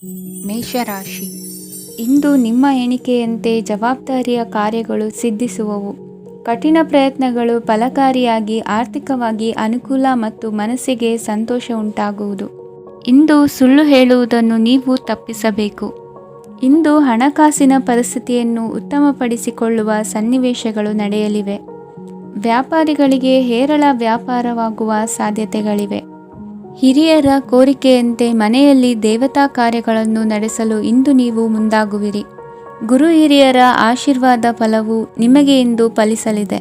ಮೇಷರಾಶಿ. ಇಂದು ನಿಮ್ಮ ಎಣಿಕೆಯಂತೆ ಜವಾಬ್ದಾರಿಯ ಕಾರ್ಯಗಳು ಸಿದ್ಧಿಸುವವು. ಕಠಿಣ ಪ್ರಯತ್ನಗಳು ಫಲಕಾರಿಯಾಗಿ ಆರ್ಥಿಕವಾಗಿ ಅನುಕೂಲ ಮತ್ತು ಮನಸ್ಸಿಗೆ ಸಂತೋಷ ಉಂಟಾಗುವುದು. ಇಂದು ಸುಳ್ಳು ಹೇಳುವುದನ್ನು ನೀವು ತಪ್ಪಿಸಬೇಕು. ಇಂದು ಹಣಕಾಸಿನ ಪರಿಸ್ಥಿತಿಯನ್ನು ಉತ್ತಮಪಡಿಸಿಕೊಳ್ಳುವ ಸನ್ನಿವೇಶಗಳು ನಡೆಯಲಿವೆ. ವ್ಯಾಪಾರಿಗಳಿಗೆ ಹೇರಳ ವ್ಯಾಪಾರವಾಗುವ ಸಾಧ್ಯತೆಗಳಿವೆ. ಹಿರಿಯರ ಕೋರಿಕೆಯಂತೆ ಮನೆಯಲ್ಲಿ ದೇವತಾ ಕಾರ್ಯಗಳನ್ನು ನಡೆಸಲು ಇಂದು ನೀವು ಮುಂದಾಗುವಿರಿ. ಗುರು ಹಿರಿಯರ ಆಶೀರ್ವಾದ ಫಲವು ನಿಮಗೆ ಇಂದು ಫಲಿಸಲಿದೆ.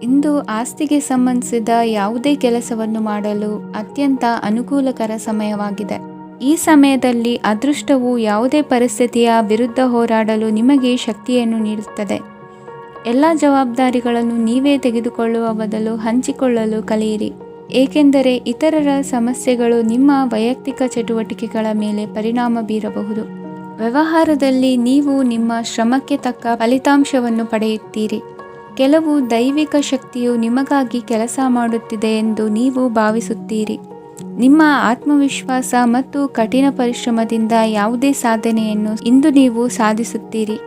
ಇಂದು ಆಸ್ತಿಗೆ ಸಂಬಂಧಿಸಿದ ಯಾವುದೇ ಕೆಲಸವನ್ನು ಮಾಡಲು ಅತ್ಯಂತ ಅನುಕೂಲಕರ ಸಮಯವಾಗಿದೆ. ಈ ಸಮಯದಲ್ಲಿ ಅದೃಷ್ಟವು ಯಾವುದೇ ಪರಿಸ್ಥಿತಿಯ ವಿರುದ್ಧ ಹೋರಾಡಲು ನಿಮಗೆ ಶಕ್ತಿಯನ್ನು ನೀಡುತ್ತದೆ. ಎಲ್ಲ ಜವಾಬ್ದಾರಿಗಳನ್ನು ನೀವೇ ತೆಗೆದುಕೊಳ್ಳುವ ಬದಲು ಹಂಚಿಕೊಳ್ಳಲು ಕಲಿಯಿರಿ, ಏಕೆಂದರೆ ಇತರರ ಸಮಸ್ಯೆಗಳು ನಿಮ್ಮ ವೈಯಕ್ತಿಕ ಚಟುವಟಿಕೆಗಳ ಮೇಲೆ ಪರಿಣಾಮ ಬೀರಬಹುದು. ವ್ಯವಹಾರದಲ್ಲಿ ನೀವು ನಿಮ್ಮ ಶ್ರಮಕ್ಕೆ ತಕ್ಕ ಫಲಿತಾಂಶವನ್ನು ಪಡೆಯುತ್ತೀರಿ. ಕೆಲವು ದೈವಿಕ ಶಕ್ತಿಯು ನಿಮಗಾಗಿ ಕೆಲಸ ಮಾಡುತ್ತಿದೆ ಎಂದು ನೀವು ಭಾವಿಸುತ್ತೀರಿ. ನಿಮ್ಮ ಆತ್ಮವಿಶ್ವಾಸ ಮತ್ತು ಕಠಿಣ ಪರಿಶ್ರಮದಿಂದ ಯಾವುದೇ ಸಾಧನೆಯನ್ನು ಇಂದು ನೀವು ಸಾಧಿಸುತ್ತೀರಿ.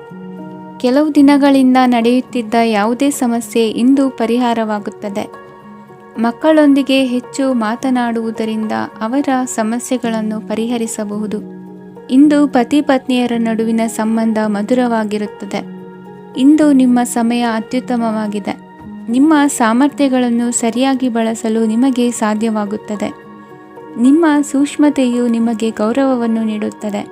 ಕೆಲವು ದಿನಗಳಿಂದ ನಡೆಯುತ್ತಿದ್ದ ಯಾವುದೇ ಸಮಸ್ಯೆ ಇಂದು ಪರಿಹಾರವಾಗುತ್ತದೆ. ಮಕ್ಕಳೊಂದಿಗೆ ಹೆಚ್ಚು ಮಾತನಾಡುವುದರಿಂದ ಅವರ ಸಮಸ್ಯೆಗಳನ್ನು ಪರಿಹರಿಸಬಹುದು. ಇಂದು ಪತಿ ಪತ್ನಿಯರ ನಡುವಿನ ಸಂಬಂಧ ಮಧುರವಾಗಿರುತ್ತದೆ. ಇಂದು ನಿಮ್ಮ ಸಮಯ ಅತ್ಯುತ್ತಮವಾಗಿದೆ. ನಿಮ್ಮ ಸಾಮರ್ಥ್ಯಗಳನ್ನು ಸರಿಯಾಗಿ ಬಳಸಲು ನಿಮಗೆ ಸಾಧ್ಯವಾಗುತ್ತದೆ. ನಿಮ್ಮ ಸೂಕ್ಷ್ಮತೆಯು ನಿಮಗೆ ಗೌರವವನ್ನು ನೀಡುತ್ತದೆ.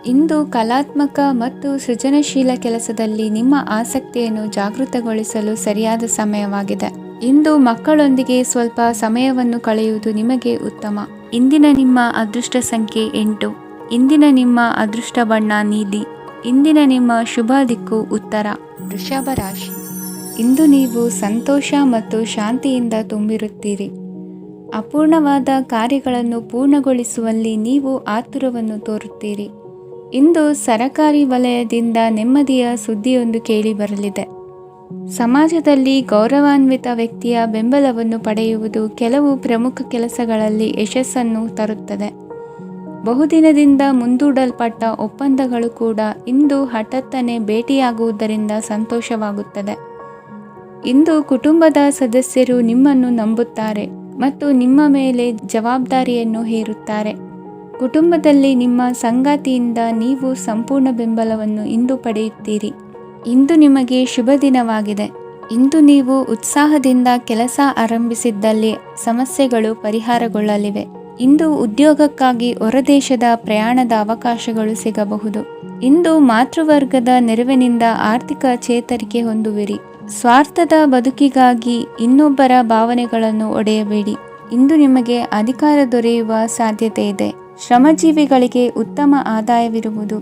ಇಂದು ಕಲಾತ್ಮಕ ಮತ್ತು ಸೃಜನಶೀಲ ಕೆಲಸದಲ್ಲಿ ನಿಮ್ಮ ಆಸಕ್ತಿಯನ್ನು ಜಾಗೃತಗೊಳಿಸಲು ಸರಿಯಾದ ಸಮಯವಾಗಿದೆ. ಇಂದು ಮಕ್ಕಳೊಂದಿಗೆ ಸ್ವಲ್ಪ ಸಮಯವನ್ನು ಕಳೆಯುವುದು ನಿಮಗೆ ಉತ್ತಮ. ಇಂದಿನ ನಿಮ್ಮ ಅದೃಷ್ಟ ಸಂಖ್ಯೆ 8. ಇಂದಿನ ನಿಮ್ಮ ಅದೃಷ್ಟ ಬಣ್ಣ ನೀಲಿ. ಇಂದಿನ ನಿಮ್ಮ ಶುಭ ದಿಕ್ಕು ಉತ್ತರ. ವೃಷಭ ರಾಶಿ. ಇಂದು ನೀವು ಸಂತೋಷ ಮತ್ತು ಶಾಂತಿಯಿಂದ ತುಂಬಿರುತ್ತೀರಿ. ಅಪೂರ್ಣವಾದ ಕಾರ್ಯಗಳನ್ನು ಪೂರ್ಣಗೊಳಿಸುವಲ್ಲಿ ನೀವು ಆತುರವನ್ನು ತೋರುತ್ತೀರಿ. ಇಂದು ಸರಕಾರಿ ವಲಯದಿಂದ ನೆಮ್ಮದಿಯ ಸುದ್ದಿಯೊಂದು ಕೇಳಿಬರಲಿದೆ. ಸಮಾಜದಲ್ಲಿ ಗೌರವಾನ್ವಿತ ವ್ಯಕ್ತಿಯ ಬೆಂಬಲವನ್ನು ಪಡೆಯುವುದು ಕೆಲವು ಪ್ರಮುಖ ಕೆಲಸಗಳಲ್ಲಿ ಯಶಸ್ಸನ್ನು ತರುತ್ತದೆ. ಬಹುದಿನದಿಂದ ಮುಂದೂಡಲ್ಪಟ್ಟ ಒಪ್ಪಂದಗಳು ಕೂಡ ಇಂದು ಹಠಾತ್ತನೆ ಭೇಟಿಯಾಗುವುದರಿಂದ ಸಂತೋಷವಾಗುತ್ತದೆ. ಇಂದು ಕುಟುಂಬದ ಸದಸ್ಯರು ನಿಮ್ಮನ್ನು ನಂಬುತ್ತಾರೆ ಮತ್ತು ನಿಮ್ಮ ಮೇಲೆ ಜವಾಬ್ದಾರಿಯನ್ನು ಹೇರುತ್ತಾರೆ. ಕುಟುಂಬದಲ್ಲಿ ನಿಮ್ಮ ಸಂಗಾತಿಯಿಂದ ನೀವು ಸಂಪೂರ್ಣ ಬೆಂಬಲವನ್ನು ಇಂದು ಪಡೆಯುತ್ತೀರಿ. ಇಂದು ನಿಮಗೆ ಶುಭ ದಿನವಾಗಿದೆ. ಇಂದು ನೀವು ಉತ್ಸಾಹದಿಂದ ಕೆಲಸ ಆರಂಭಿಸಿದ್ದಲ್ಲಿ ಸಮಸ್ಯೆಗಳು ಪರಿಹಾರಗೊಳ್ಳಲಿವೆ. ಇಂದು ಉದ್ಯೋಗಕ್ಕಾಗಿ ಹೊರದೇಶದ ಪ್ರಯಾಣದ ಅವಕಾಶಗಳು ಸಿಗಬಹುದು. ಇಂದು ಮಾತೃವರ್ಗದ ನೆರವಿನಿಂದ ಆರ್ಥಿಕ ಚೇತರಿಕೆ ಹೊಂದುವಿರಿ. ಸ್ವಾರ್ಥದ ಬದುಕಿಗಾಗಿ ಇನ್ನೊಬ್ಬರ ಭಾವನೆಗಳನ್ನು ಒಡೆಯಬೇಡಿ. ಇಂದು ನಿಮಗೆ ಅಧಿಕಾರ ದೊರೆಯುವ ಸಾಧ್ಯತೆ ಇದೆ. ಶ್ರಮಜೀವಿಗಳಿಗೆ ಉತ್ತಮ ಆದಾಯವಿರುವುದು.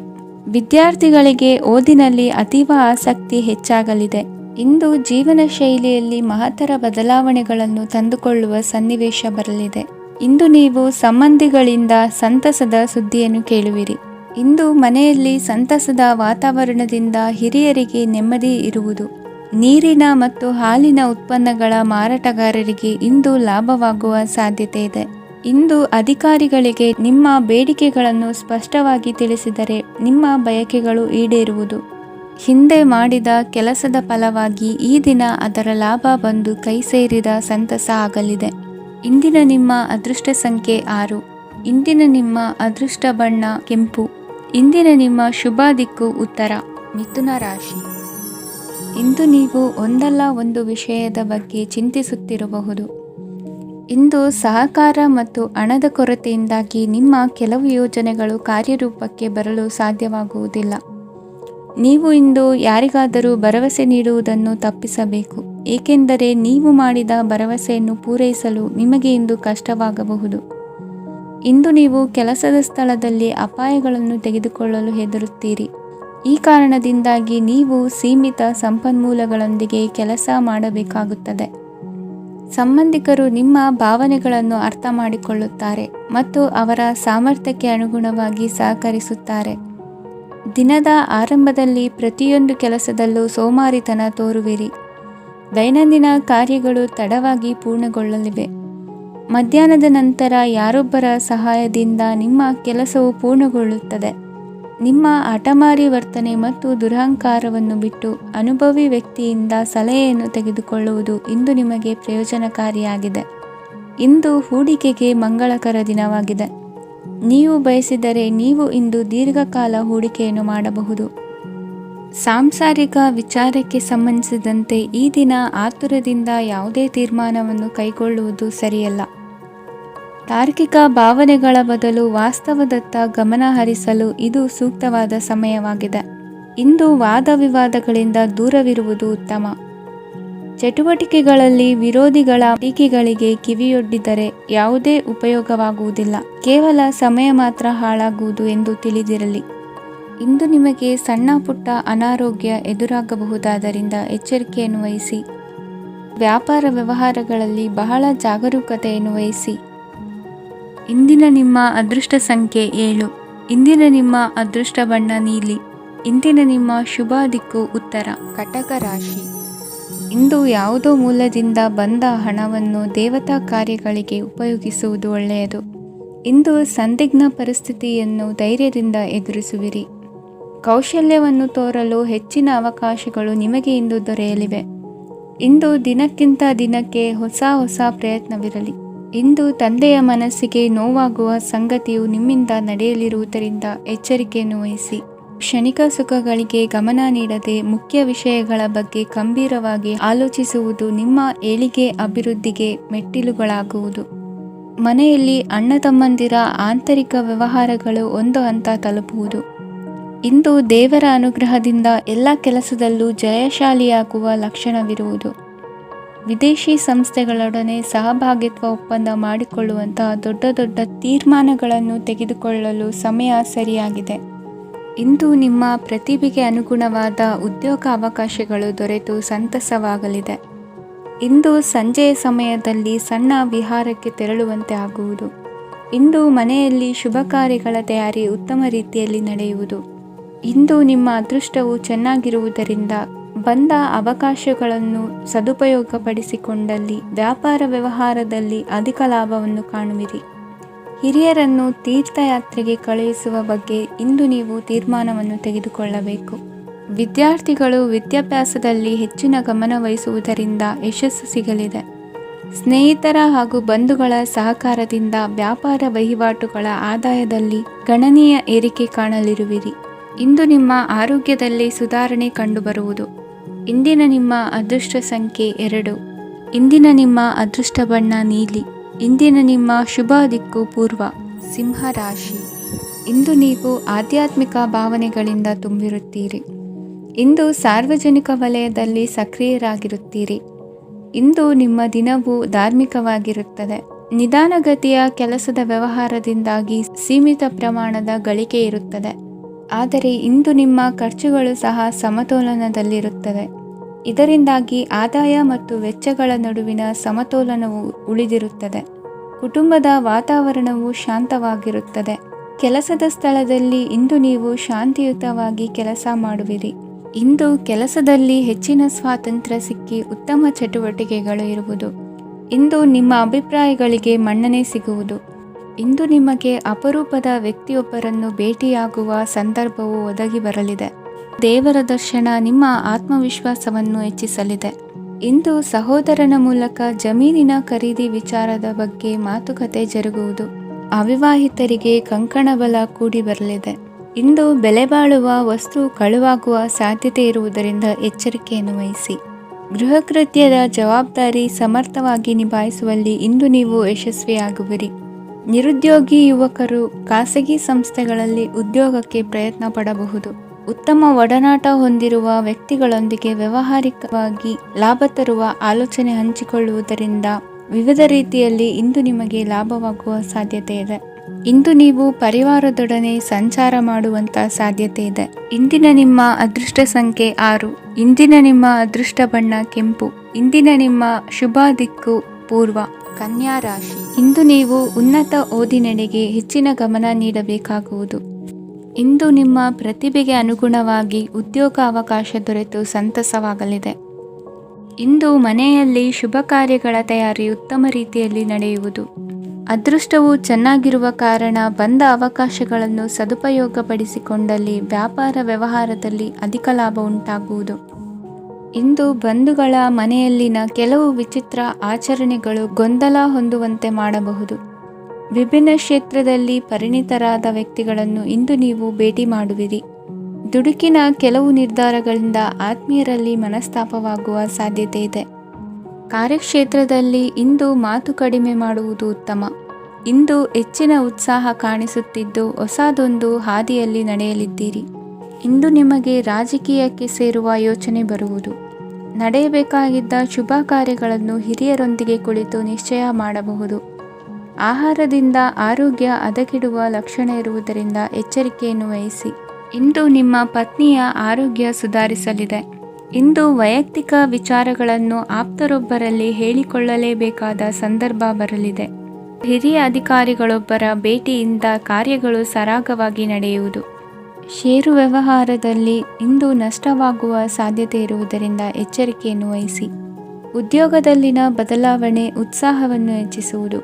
ವಿದ್ಯಾರ್ಥಿಗಳಿಗೆ ಓದಿನಲ್ಲಿ ಅತೀವ ಆಸಕ್ತಿ ಹೆಚ್ಚಾಗಲಿದೆ. ಇಂದು ಜೀವನ ಶೈಲಿಯಲ್ಲಿ ಮಹತ್ತರ ಬದಲಾವಣೆಗಳನ್ನು ತಂದುಕೊಳ್ಳುವ ಸನ್ನಿವೇಶ ಬರಲಿದೆ. ಇಂದು ನೀವು ಸಂಬಂಧಿಗಳಿಂದ ಸಂತಸದ ಸುದ್ದಿಯನ್ನು ಕೇಳುವಿರಿ. ಇಂದು ಮನೆಯಲ್ಲಿ ಸಂತಸದ ವಾತಾವರಣದಿಂದ ಹಿರಿಯರಿಗೆ ನೆಮ್ಮದಿ ಇರುವುದು. ನೀರಿನ ಮತ್ತು ಹಾಲಿನ ಉತ್ಪನ್ನಗಳ ಮಾರಾಟಗಾರರಿಗೆ ಇಂದು ಲಾಭವಾಗುವ ಸಾಧ್ಯತೆ ಇದೆ. ಇಂದು ಅಧಿಕಾರಿಗಳಿಗೆ ನಿಮ್ಮ ಬೇಡಿಕೆಗಳನ್ನು ಸ್ಪಷ್ಟವಾಗಿ ತಿಳಿಸಿದರೆ ನಿಮ್ಮ ಬಯಕೆಗಳು ಈಡೇರುವುದು. ಹಿಂದೆ ಮಾಡಿದ ಕೆಲಸದ ಫಲವಾಗಿ ಈ ದಿನ ಅದರ ಲಾಭ ಬಂದು ಕೈ ಸೇರಿದ ಸಂತಸ ಆಗಲಿದೆ. ಇಂದಿನ ನಿಮ್ಮ ಅದೃಷ್ಟ ಸಂಖ್ಯೆ 6. ಇಂದಿನ ನಿಮ್ಮ ಅದೃಷ್ಟ ಬಣ್ಣ ಕೆಂಪು. ಇಂದಿನ ನಿಮ್ಮ ಶುಭ ದಿಕ್ಕು ಉತ್ತರ. ಮಿಥುನ ರಾಶಿ. ಇಂದು ನೀವು ಒಂದಲ್ಲ ಒಂದು ವಿಷಯದ ಬಗ್ಗೆ ಚಿಂತಿಸುತ್ತಿರಬಹುದು. ಇಂದು ಸಹಕಾರ ಮತ್ತು ಹಣದ ಕೊರತೆಯಿಂದಾಗಿ ನಿಮ್ಮ ಕೆಲವು ಯೋಜನೆಗಳು ಕಾರ್ಯರೂಪಕ್ಕೆ ಬರಲು ಸಾಧ್ಯವಾಗುವುದಿಲ್ಲ. ನೀವು ಇಂದು ಯಾರಿಗಾದರೂ ಭರವಸೆ ನೀಡುವುದನ್ನು ತಪ್ಪಿಸಬೇಕು, ಏಕೆಂದರೆ ನೀವು ಮಾಡಿದ ಭರವಸೆಯನ್ನು ಪೂರೈಸಲು ನಿಮಗೆ ಇಂದು ಕಷ್ಟವಾಗಬಹುದು. ಇಂದು ನೀವು ಕೆಲಸದ ಸ್ಥಳದಲ್ಲಿ ಅಪಾಯಗಳನ್ನು ತೆಗೆದುಕೊಳ್ಳಲು ಹೆದರುತ್ತೀರಿ. ಈ ಕಾರಣದಿಂದಾಗಿ ನೀವು ಸೀಮಿತ ಸಂಪನ್ಮೂಲಗಳೊಂದಿಗೆ ಕೆಲಸ ಮಾಡಬೇಕಾಗುತ್ತದೆ. ಸಂಬಂಧಿಕರು ನಿಮ್ಮ ಭಾವನೆಗಳನ್ನು ಅರ್ಥ ಮಾಡಿಕೊಳ್ಳುತ್ತಾರೆ ಮತ್ತು ಅವರ ಸಾಮರ್ಥ್ಯಕ್ಕೆ ಅನುಗುಣವಾಗಿ ಸಹಕರಿಸುತ್ತಾರೆ. ದಿನದ ಆರಂಭದಲ್ಲಿ ಪ್ರತಿಯೊಂದು ಕೆಲಸದಲ್ಲೂ ಸೋಮಾರಿತನ ತೋರುವಿರಿ. ದೈನಂದಿನ ಕಾರ್ಯಗಳು ತಡವಾಗಿ ಪೂರ್ಣಗೊಳ್ಳಲಿವೆ. ಮಧ್ಯಾಹ್ನದ ನಂತರ ಯಾರೊಬ್ಬರ ಸಹಾಯದಿಂದ ನಿಮ್ಮ ಕೆಲಸವು ಪೂರ್ಣಗೊಳ್ಳುತ್ತದೆ. ನಿಮ್ಮ ಹಠಮಾರಿ ವರ್ತನೆ ಮತ್ತು ದುರಹಂಕಾರವನ್ನು ಬಿಟ್ಟು ಅನುಭವಿ ವ್ಯಕ್ತಿಯಿಂದ ಸಲಹೆಯನ್ನು ತೆಗೆದುಕೊಳ್ಳುವುದು ಇಂದು ನಿಮಗೆ ಪ್ರಯೋಜನಕಾರಿಯಾಗಿದೆ. ಇಂದು ಹೂಡಿಕೆಗೆ ಮಂಗಳಕರ ದಿನವಾಗಿದೆ. ನೀವು ಬಯಸಿದರೆ ನೀವು ಇಂದು ದೀರ್ಘಕಾಲ ಹೂಡಿಕೆಯನ್ನು ಮಾಡಬಹುದು. ಸಾಂಸಾರಿಕ ವಿಚಾರಕ್ಕೆ ಸಂಬಂಧಿಸಿದಂತೆ ಈ ದಿನ ಆತುರದಿಂದ ಯಾವುದೇ ತೀರ್ಮಾನವನ್ನು ಕೈಗೊಳ್ಳುವುದು ಸರಿಯಲ್ಲ. ತಾರ್ಕಿಕ ಭಾವನೆಗಳ ಬದಲು ವಾಸ್ತವದತ್ತ ಗಮನ ಹರಿಸಲು ಇದು ಸೂಕ್ತವಾದ ಸಮಯವಾಗಿದೆ. ಇಂದು ವಾದ ವಿವಾದಗಳಿಂದ ದೂರವಿರುವುದು ಉತ್ತಮ. ಚಟುವಟಿಕೆಗಳಲ್ಲಿ ವಿರೋಧಿಗಳ ಟೀಕೆಗಳಿಗೆ ಕಿವಿಯೊಡ್ಡಿದರೆ ಯಾವುದೇ ಉಪಯೋಗವಾಗುವುದಿಲ್ಲ, ಕೇವಲ ಸಮಯ ಮಾತ್ರ ಹಾಳಾಗುವುದು ಎಂದು ತಿಳಿದಿರಲಿ. ಇಂದು ನಿಮಗೆ ಸಣ್ಣ ಪುಟ್ಟ ಅನಾರೋಗ್ಯ ಎದುರಾಗಬಹುದಾದ್ದರಿಂದ ಎಚ್ಚರಿಕೆಯನ್ನು ವಹಿಸಿ. ವ್ಯಾಪಾರ ವ್ಯವಹಾರಗಳಲ್ಲಿ ಬಹಳ ಜಾಗರೂಕತೆಯನ್ನು ವಹಿಸಿ. ಇಂದಿನ ನಿಮ್ಮ ಅದೃಷ್ಟ ಸಂಖ್ಯೆ 7. ಇಂದಿನ ನಿಮ್ಮ ಅದೃಷ್ಟ ಬಣ್ಣ ನೀಲಿ. ಇಂದಿನ ನಿಮ್ಮ ಶುಭ ದಿಕ್ಕು ಉತ್ತರ. ಕಟಕ ರಾಶಿ. ಇಂದು ಯಾವುದೋ ಮೂಲದಿಂದ ಬಂದ ಹಣವನ್ನು ದೇವತಾ ಕಾರ್ಯಗಳಿಗೆ ಉಪಯೋಗಿಸುವುದು ಒಳ್ಳೆಯದು. ಇಂದು ಸಂದಿಗ್ಧ ಪರಿಸ್ಥಿತಿಯನ್ನು ಧೈರ್ಯದಿಂದ ಎದುರಿಸುವಿರಿ. ಕೌಶಲ್ಯವನ್ನು ತೋರಲು ಹೆಚ್ಚಿನ ಅವಕಾಶಗಳು ನಿಮಗೆ ಇಂದು ದೊರೆಯಲಿವೆ. ಇಂದು ದಿನಕ್ಕಿಂತ ದಿನಕ್ಕೆ ಹೊಸ ಪ್ರಯತ್ನವಿರಲಿ. ಇಂದು ತಂದೆಯ ಮನಸ್ಸಿಗೆ ನೋವಾಗುವ ಸಂಗತಿಯು ನಿಮ್ಮಿಂದ ನಡೆಯಲಿರುವುದರಿಂದ ಎಚ್ಚರಿಕೆಯನ್ನು ವಹಿಸಿ. ಕ್ಷಣಿಕ ಸುಖಗಳಿಗೆ ಗಮನ ನೀಡದೆ ಮುಖ್ಯ ವಿಷಯಗಳ ಬಗ್ಗೆ ಗಂಭೀರವಾಗಿ ಆಲೋಚಿಸುವುದು ನಿಮ್ಮ ಏಳಿಗೆ ಅಭಿವೃದ್ಧಿಗೆ ಮೆಟ್ಟಿಲುಗಳಾಗುವುದು. ಮನೆಯಲ್ಲಿ ಅಣ್ಣ ತಮ್ಮಂದಿರ ಆಂತರಿಕ ವ್ಯವಹಾರಗಳು ಒಂದು ಹಂತ ತಲುಪುವುದು. ಇಂದು ದೇವರ ಅನುಗ್ರಹದಿಂದ ಎಲ್ಲ ಕೆಲಸದಲ್ಲೂ ಜಯಶಾಲಿಯಾಗುವ ಲಕ್ಷಣವಿರುವುದು. ವಿದೇಶಿ ಸಂಸ್ಥೆಗಳೊಡನೆ ಸಹಭಾಗಿತ್ವ ಒಪ್ಪಂದ ಮಾಡಿಕೊಳ್ಳುವಂತಹ ದೊಡ್ಡ ತೀರ್ಮಾನಗಳನ್ನು ತೆಗೆದುಕೊಳ್ಳಲು ಸಮಯ ಸರಿಯಾಗಿದೆ. ಇಂದು ನಿಮ್ಮ ಪ್ರತಿಭೆಗೆ ಅನುಗುಣವಾದ ಉದ್ಯೋಗ ಅವಕಾಶಗಳು ದೊರೆತು ಸಂತಸವಾಗಲಿದೆ. ಇಂದು ಸಂಜೆಯ ಸಮಯದಲ್ಲಿ ಸಣ್ಣ ವಿಹಾರಕ್ಕೆ ತೆರಳುವಂತೆ ಆಗುವುದು. ಇಂದು ಮನೆಯಲ್ಲಿ ಶುಭ ಕಾರ್ಯಗಳ ತಯಾರಿ ಉತ್ತಮ ರೀತಿಯಲ್ಲಿ ನಡೆಯುವುದು. ಇಂದು ನಿಮ್ಮ ಅದೃಷ್ಟವು ಚೆನ್ನಾಗಿರುವುದರಿಂದ ಬಂದ ಅವಕಾಶಗಳನ್ನು ಸದುಪಯೋಗಪಡಿಸಿಕೊಂಡಲ್ಲಿ ವ್ಯಾಪಾರ ವ್ಯವಹಾರದಲ್ಲಿ ಅಧಿಕ ಲಾಭವನ್ನು ಕಾಣುವಿರಿ. ಹಿರಿಯರನ್ನು ತೀರ್ಥಯಾತ್ರೆಗೆ ಕಳುಹಿಸುವ ಬಗ್ಗೆ ಇಂದು ನೀವು ತೀರ್ಮಾನವನ್ನು ತೆಗೆದುಕೊಳ್ಳಬೇಕು. ವಿದ್ಯಾರ್ಥಿಗಳು ವಿದ್ಯಾಭ್ಯಾಸದಲ್ಲಿ ಹೆಚ್ಚಿನ ಗಮನ ವಹಿಸುವುದರಿಂದ ಯಶಸ್ಸು ಸಿಗಲಿದೆ. ಸ್ನೇಹಿತರ ಹಾಗೂ ಬಂಧುಗಳ ಸಹಕಾರದಿಂದ ವ್ಯಾಪಾರ ವಹಿವಾಟುಗಳ ಆದಾಯದಲ್ಲಿ ಗಣನೀಯ ಏರಿಕೆ ಕಾಣಲಿರುವಿರಿ. ಇಂದು ನಿಮ್ಮ ಆರೋಗ್ಯದಲ್ಲಿ ಸುಧಾರಣೆ ಕಂಡುಬರುವುದು. ಇಂದಿನ ನಿಮ್ಮ ಅದೃಷ್ಟ ಸಂಖ್ಯೆ 2. ಇಂದಿನ ನಿಮ್ಮ ಅದೃಷ್ಟ ಬಣ್ಣ ನೀಲಿ. ಇಂದಿನ ನಿಮ್ಮ ಶುಭ ದಿಕ್ಕು ಪೂರ್ವ. ಸಿಂಹ ರಾಶಿ. ಇಂದು ನೀವು ಆಧ್ಯಾತ್ಮಿಕ ಭಾವನೆಗಳಿಂದ ತುಂಬಿರುತ್ತೀರಿ. ಇಂದು ಸಾರ್ವಜನಿಕ ವಲಯದಲ್ಲಿ ಸಕ್ರಿಯರಾಗಿರುತ್ತೀರಿ. ಇಂದು ನಿಮ್ಮ ದಿನವು ಧಾರ್ಮಿಕವಾಗಿರುತ್ತದೆ. ನಿಧಾನಗತಿಯ ಕೆಲಸದ ವ್ಯವಹಾರದಿಂದಾಗಿ ಸೀಮಿತ ಪ್ರಮಾಣದ ಗಳಿಕೆ ಇರುತ್ತದೆ. ಆದರೆ ಇಂದು ನಿಮ್ಮ ಖರ್ಚುಗಳು ಸಹ ಸಮತೋಲನದಲ್ಲಿರುತ್ತವೆ. ಇದರಿಂದಾಗಿ ಆದಾಯ ಮತ್ತು ವೆಚ್ಚಗಳ ನಡುವಿನ ಸಮತೋಲನವು ಉಳಿದಿರುತ್ತದೆ. ಕುಟುಂಬದ ವಾತಾವರಣವು ಶಾಂತವಾಗಿರುತ್ತದೆ. ಕೆಲಸದ ಸ್ಥಳದಲ್ಲಿ ಇಂದು ನೀವು ಶಾಂತಿಯುತವಾಗಿ ಕೆಲಸ ಮಾಡುವಿರಿ. ಇಂದು ಕೆಲಸದಲ್ಲಿ ಹೆಚ್ಚಿನ ಸ್ವಾತಂತ್ರ್ಯ ಸಿಕ್ಕಿ ಉತ್ತಮ ಚಟುವಟಿಕೆಗಳು ಇರುವುದು. ಇಂದು ನಿಮ್ಮ ಅಭಿಪ್ರಾಯಗಳಿಗೆ ಮನ್ನಣೆ ಸಿಗುವುದು. ಇಂದು ನಿಮಗೆ ಅಪರೂಪದ ವ್ಯಕ್ತಿಯೊಬ್ಬರನ್ನು ಭೇಟಿಯಾಗುವ ಸಂದರ್ಭವು ಒದಗಿ ಬರಲಿದೆ. ದೇವರ ದರ್ಶನ ನಿಮ್ಮ ಆತ್ಮವಿಶ್ವಾಸವನ್ನು ಹೆಚ್ಚಿಸಲಿದೆ. ಇಂದು ಸಹೋದರನ ಮೂಲಕ ಜಮೀನಿನ ಖರೀದಿ ವಿಚಾರದ ಬಗ್ಗೆ ಮಾತುಕತೆ ಜರುಗುವುದು. ಅವಿವಾಹಿತರಿಗೆ ಕಂಕಣ ಬಲ ಕೂಡಿ ಬರಲಿದೆ. ಇಂದು ಬೆಲೆ ಬಾಳುವ ವಸ್ತು ಕಳುವಾಗುವ ಸಾಧ್ಯತೆ ಇರುವುದರಿಂದ ಎಚ್ಚರಿಕೆಯನ್ನು ವಹಿಸಿ. ಗೃಹ ಕೃತ್ಯದ ಜವಾಬ್ದಾರಿ ಸಮರ್ಥವಾಗಿ ನಿಭಾಯಿಸುವಲ್ಲಿ ಇಂದು ನೀವು ಯಶಸ್ವಿಯಾಗುವಿರಿ. ನಿರುದ್ಯೋಗಿ ಯುವಕರು ಖಾಸಗಿ ಸಂಸ್ಥೆಗಳಲ್ಲಿ ಉದ್ಯೋಗಕ್ಕೆ ಪ್ರಯತ್ನ ಪಡಬಹುದು. ಉತ್ತಮ ಒಡನಾಟ ಹೊಂದಿರುವ ವ್ಯಕ್ತಿಗಳೊಂದಿಗೆ ವ್ಯಾವಹಾರಿಕವಾಗಿ ಲಾಭ ತರುವ ಆಲೋಚನೆ ಹಂಚಿಕೊಳ್ಳುವುದರಿಂದ ವಿವಿಧ ರೀತಿಯಲ್ಲಿ ಇಂದು ನಿಮಗೆ ಲಾಭವಾಗುವ ಸಾಧ್ಯತೆ ಇದೆ. ಇಂದು ನೀವು ಪರಿವಾರದೊಡನೆ ಸಂಚಾರ ಮಾಡುವಂತ ಸಾಧ್ಯತೆ ಇದೆ. ಇಂದಿನ ನಿಮ್ಮ ಅದೃಷ್ಟ ಸಂಖ್ಯೆ 6. ಇಂದಿನ ನಿಮ್ಮ ಅದೃಷ್ಟ ಬಣ್ಣ ಕೆಂಪು. ಇಂದಿನ ನಿಮ್ಮ ಶುಭ ದಿಕ್ಕು ಪೂರ್ವ. ಕನ್ಯಾ ರಾಶಿ. ಇಂದು ನೀವು ಉನ್ನತ ಓದಿನೆಡೆಗೆ ಹೆಚ್ಚಿನ ಗಮನ ನೀಡಬೇಕಾಗುವುದು. ಇಂದು ನಿಮ್ಮ ಪ್ರತಿಭೆಗೆ ಅನುಗುಣವಾಗಿ ಉದ್ಯೋಗ ಅವಕಾಶ ದೊರೆತು ಸಂತಸವಾಗಲಿದೆ. ಇಂದು ಮನೆಯಲ್ಲಿ ಶುಭ ಕಾರ್ಯಗಳ ತಯಾರಿ ಉತ್ತಮ ರೀತಿಯಲ್ಲಿ ನಡೆಯುವುದು. ಅದೃಷ್ಟವು ಚೆನ್ನಾಗಿರುವ ಕಾರಣ ಬಂದ ಅವಕಾಶಗಳನ್ನು ಸದುಪಯೋಗಪಡಿಸಿಕೊಂಡಲ್ಲಿ ವ್ಯಾಪಾರ ವ್ಯವಹಾರದಲ್ಲಿ ಅಧಿಕ ಲಾಭ ಉಂಟಾಗುವುದು. ಇಂದು ಬಂಧುಗಳ ಮನೆಯಲ್ಲಿನ ಕೆಲವು ವಿಚಿತ್ರ ಆಚರಣೆಗಳು ಗೊಂದಲ ಹೊಂದುವಂತೆ ಮಾಡಬಹುದು. ವಿಭಿನ್ನ ಕ್ಷೇತ್ರದಲ್ಲಿ ಪರಿಣಿತರಾದ ವ್ಯಕ್ತಿಗಳನ್ನು ಇಂದು ನೀವು ಭೇಟಿ ಮಾಡುವಿರಿ. ದುಡುಕಿನ ಕೆಲವು ನಿರ್ಧಾರಗಳಿಂದ ಆತ್ಮೀಯರಲ್ಲಿ ಮನಸ್ತಾಪವಾಗುವ ಸಾಧ್ಯತೆ ಇದೆ. ಕಾರ್ಯಕ್ಷೇತ್ರದಲ್ಲಿ ಇಂದು ಮಾತು ಕಡಿಮೆ ಮಾಡುವುದು ಉತ್ತಮ. ಇಂದು ಹೆಚ್ಚಿನ ಉತ್ಸಾಹ ಕಾಣಿಸುತ್ತಿದ್ದು ಹೊಸದೊಂದು ಹಾದಿಯಲ್ಲಿ ನಡೆಯಲಿದ್ದೀರಿ. ಇಂದು ನಿಮಗೆ ರಾಜಕೀಯಕ್ಕೆ ಸೇರುವ ಯೋಚನೆ ಬರುವುದು. ನಡೆಯಬೇಕಾಗಿದ್ದ ಶುಭ ಕಾರ್ಯಗಳನ್ನು ಹಿರಿಯರೊಂದಿಗೆ ಕುಳಿತು ನಿಶ್ಚಯ ಮಾಡಬಹುದು. ಆಹಾರದಿಂದ ಆರೋಗ್ಯ ಹದಗೆಡುವ ಲಕ್ಷಣ ಇರುವುದರಿಂದ ಎಚ್ಚರಿಕೆಯನ್ನು ವಹಿಸಿ. ಇಂದು ನಿಮ್ಮ ಪತ್ನಿಯ ಆರೋಗ್ಯ ಸುಧಾರಿಸಲಿದೆ. ಇಂದು ವೈಯಕ್ತಿಕ ವಿಚಾರಗಳನ್ನು ಆಪ್ತರೊಬ್ಬರಲ್ಲಿ ಹೇಳಿಕೊಳ್ಳಲೇಬೇಕಾದ ಸಂದರ್ಭ ಬರಲಿದೆ. ಹಿರಿಯ ಅಧಿಕಾರಿಗಳೊಬ್ಬರ ಭೇಟಿಯಿಂದ ಕಾರ್ಯಗಳು ಸರಾಗವಾಗಿ ನಡೆಯುವುದು. ಷೇರು ವ್ಯವಹಾರದಲ್ಲಿ ಇಂದು ನಷ್ಟವಾಗುವ ಸಾಧ್ಯತೆ ಇರುವುದರಿಂದ ಎಚ್ಚರಿಕೆಯನ್ನು ವಹಿಸಿ. ಉದ್ಯೋಗದಲ್ಲಿನ ಬದಲಾವಣೆ ಉತ್ಸಾಹವನ್ನು ಹೆಚ್ಚಿಸುವುದು.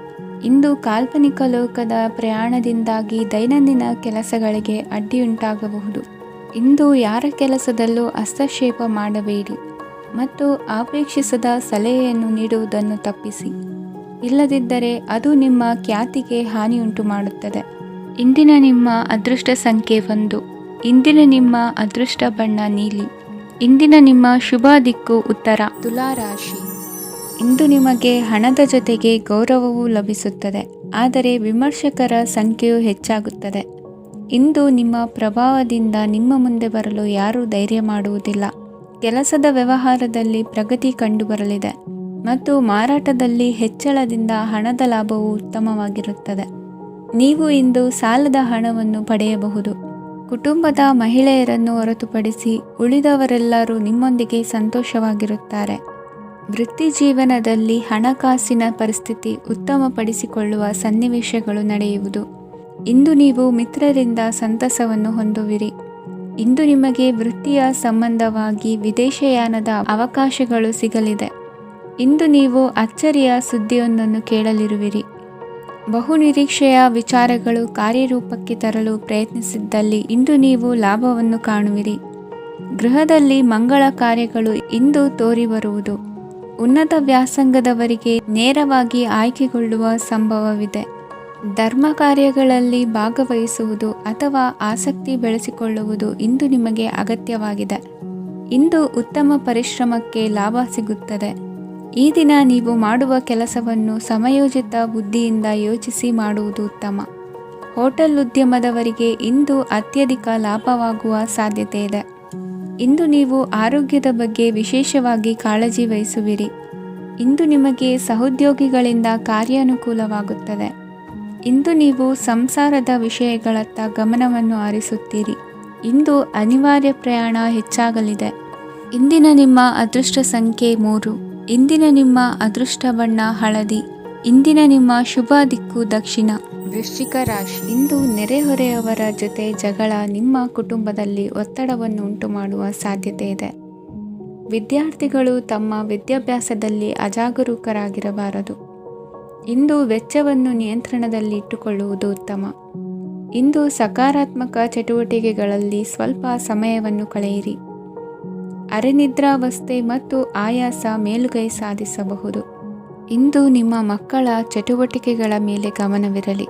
ಇಂದು ಕಾಲ್ಪನಿಕ ಲೋಕದ ಪ್ರಯಾಣದಿಂದಾಗಿ ದೈನಂದಿನ ಕೆಲಸಗಳಿಗೆ ಅಡ್ಡಿಯುಂಟಾಗಬಹುದು. ಇಂದು ಯಾರ ಕೆಲಸದಲ್ಲೂ ಹಸ್ತಕ್ಷೇಪ ಮಾಡಬೇಡಿ ಮತ್ತು ಅಪೇಕ್ಷಿಸದ ಸಲಹೆಯನ್ನು ನೀಡುವುದನ್ನು ತಪ್ಪಿಸಿ. ಇಲ್ಲದಿದ್ದರೆ ಅದು ನಿಮ್ಮ ಖ್ಯಾತಿಗೆ ಹಾನಿಯುಂಟು ಮಾಡುತ್ತದೆ. ಇಂದಿನ ನಿಮ್ಮ ಅದೃಷ್ಟ ಸಂಖ್ಯೆ 1. ಇಂದಿನ ನಿಮ್ಮ ಅದೃಷ್ಟ ಬಣ್ಣ ನೀಲಿ. ಇಂದಿನ ನಿಮ್ಮ ಶುಭ ದಿಕ್ಕು ಉತ್ತರ. ತುಲಾ ರಾಶಿ. ಇಂದು ನಿಮಗೆ ಹಣದ ಜೊತೆಗೆ ಗೌರವವೂ ಲಭಿಸುತ್ತದೆ, ಆದರೆ ವಿಮರ್ಶಕರ ಸಂಖ್ಯೆಯು ಹೆಚ್ಚಾಗುತ್ತದೆ. ಇಂದು ನಿಮ್ಮ ಪ್ರಭಾವದಿಂದ ನಿಮ್ಮ ಮುಂದೆ ಬರಲು ಯಾರೂ ಧೈರ್ಯ ಮಾಡುವುದಿಲ್ಲ. ಕೆಲಸದ ವ್ಯವಹಾರದಲ್ಲಿ ಪ್ರಗತಿ ಕಂಡುಬರಲಿದೆ ಮತ್ತು ಮಾರಾಟದಲ್ಲಿ ಹೆಚ್ಚಳದಿಂದ ಹಣದ ಲಾಭವು ಉತ್ತಮವಾಗಿರುತ್ತದೆ. ನೀವು ಇಂದು ಸಾಲದ ಹಣವನ್ನು ಪಡೆಯಬಹುದು. ಕುಟುಂಬದ ಮಹಿಳೆಯರನ್ನು ಹೊರತುಪಡಿಸಿ ಉಳಿದವರೆಲ್ಲರೂ ನಿಮ್ಮೊಂದಿಗೆ ಸಂತೋಷವಾಗಿರುತ್ತಾರೆ. ವೃತ್ತಿ ಜೀವನದಲ್ಲಿ ಹಣಕಾಸಿನ ಪರಿಸ್ಥಿತಿ ಉತ್ತಮಪಡಿಸಿಕೊಳ್ಳುವ ಸನ್ನಿವೇಶಗಳು ನಡೆಯುವುದು. ಇಂದು ನೀವು ಮಿತ್ರರಿಂದ ಸಂತಸವನ್ನು ಹೊಂದುವಿರಿ. ಇಂದು ನಿಮಗೆ ವೃತ್ತಿಯ ಸಂಬಂಧವಾಗಿ ವಿದೇಶಯಾನದ ಅವಕಾಶಗಳು ಸಿಗಲಿದೆ. ಇಂದು ನೀವು ಅಚ್ಚರಿಯ ಸುದ್ದಿಯೊಂದನ್ನು ಕೇಳಲಿರುವಿರಿ. ಬಹುನಿರೀಕ್ಷೆಯ ವಿಚಾರಗಳು ಕಾರ್ಯರೂಪಕ್ಕೆ ತರಲು ಪ್ರಯತ್ನಿಸಿದ್ದಲ್ಲಿ ಇಂದು ನೀವು ಲಾಭವನ್ನು ಕಾಣುವಿರಿ. ಗೃಹದಲ್ಲಿ ಮಂಗಳ ಕಾರ್ಯಗಳು ಇಂದು ತೋರಿಬರುವುದು. ಉನ್ನತ ವ್ಯಾಸಂಗದವರಿಗೆ ನೇರವಾಗಿ ಆಯ್ಕೆಗೊಳ್ಳುವ ಸಂಭವವಿದೆ. ಧರ್ಮ ಕಾರ್ಯಗಳಲ್ಲಿ ಭಾಗವಹಿಸುವುದು ಅಥವಾ ಆಸಕ್ತಿ ಬೆಳೆಸಿಕೊಳ್ಳುವುದು ಇಂದು ನಿಮಗೆ ಅಗತ್ಯವಾಗಿದೆ. ಇಂದು ಉತ್ತಮ ಪರಿಶ್ರಮಕ್ಕೆ ಲಾಭ ಸಿಗುತ್ತದೆ. ಈ ದಿನ ನೀವು ಮಾಡುವ ಕೆಲಸವನ್ನು ಸಮಯೋಚಿತ ಬುದ್ಧಿಯಿಂದ ಯೋಚಿಸಿ ಮಾಡುವುದು ಉತ್ತಮ. ಹೋಟೆಲ್ ಉದ್ಯಮದವರಿಗೆ ಇಂದು ಅತ್ಯಧಿಕ ಲಾಭವಾಗುವ ಸಾಧ್ಯತೆ ಇದೆ. ಇಂದು ನೀವು ಆರೋಗ್ಯದ ಬಗ್ಗೆ ವಿಶೇಷವಾಗಿ ಕಾಳಜಿ ವಹಿಸುವಿರಿ. ಇಂದು ನಿಮಗೆ ಸಹೋದ್ಯೋಗಿಗಳಿಂದ ಕಾರ್ಯಾನುಕೂಲವಾಗುತ್ತದೆ. ಇಂದು ನೀವು ಸಂಸಾರದ ವಿಷಯಗಳತ್ತ ಗಮನವನ್ನು ಹರಿಸುತ್ತೀರಿ. ಇಂದು ಅನಿವಾರ್ಯ ಪ್ರಯಾಣ ಹೆಚ್ಚಾಗಲಿದೆ. ಇಂದಿನ ನಿಮ್ಮ ಅದೃಷ್ಟ ಸಂಖ್ಯೆ 3. ಇಂದಿನ ನಿಮ್ಮ ಅದೃಷ್ಟ ಬಣ್ಣ ಹಳದಿ. ಇಂದಿನ ನಿಮ್ಮ ಶುಭ ದಿಕ್ಕು ದಕ್ಷಿಣ. ವೃಶ್ಚಿಕ ರಾಶಿ. ಇಂದು ನೆರೆಹೊರೆಯವರ ಜೊತೆ ಜಗಳ ನಿಮ್ಮ ಕುಟುಂಬದಲ್ಲಿ ಒತ್ತಡವನ್ನು ಉಂಟುಮಾಡುವ ಸಾಧ್ಯತೆ ಇದೆ. ವಿದ್ಯಾರ್ಥಿಗಳು ತಮ್ಮ ವಿದ್ಯಾಭ್ಯಾಸದಲ್ಲಿ ಅಜಾಗರೂಕರಾಗಿರಬಾರದು. ಇಂದು ವೆಚ್ಚವನ್ನು ನಿಯಂತ್ರಣದಲ್ಲಿ ಇಟ್ಟುಕೊಳ್ಳುವುದು ಉತ್ತಮ. ಇಂದು ಸಕಾರಾತ್ಮಕ ಚಟುವಟಿಕೆಗಳಲ್ಲಿ ಸ್ವಲ್ಪ ಸಮಯವನ್ನು ಕಳೆಯಿರಿ. ಅರೆನಿದ್ರಾವಸ್ಥೆ ಮತ್ತು ಆಯಾಸ ಮೇಲುಗೈ ಸಾಧಿಸಬಹುದು. ಇಂದು ನಿಮ್ಮ ಮಕ್ಕಳ ಚಟುವಟಿಕೆಗಳ ಮೇಲೆ ಗಮನವಿರಲಿ.